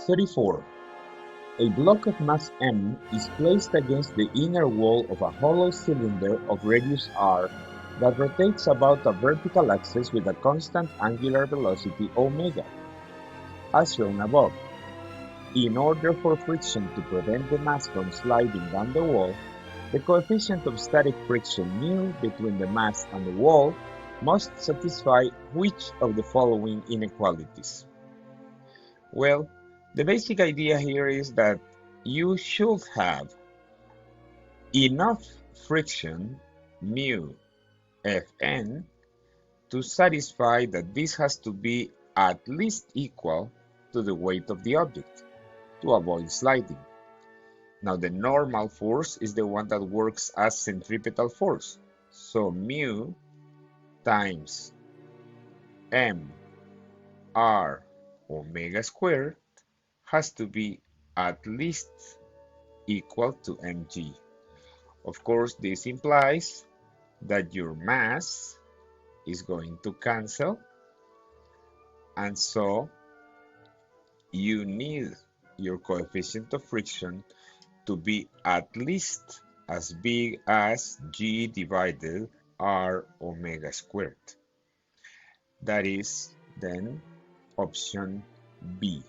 34. A block of mass m is placed against the inner wall of a hollow cylinder of radius r that rotates about a vertical axis with a constant angular velocity omega, as shown above. In order for friction to prevent the mass from sliding down the wall, the coefficient of static friction μ between the mass and the wall must satisfy which of the following inequalities? Well, the basic idea here is that you should have enough friction mu Fn to satisfy that this has to be at least equal to the weight of the object to avoid sliding. Now the normal force is the one that works as centripetal force. So mu times m r omega squared has to be at least equal to mg. Of course, this implies that your mass is going to cancel, and so you need your coefficient of friction to be at least as big as g divided r omega squared. That is then option B.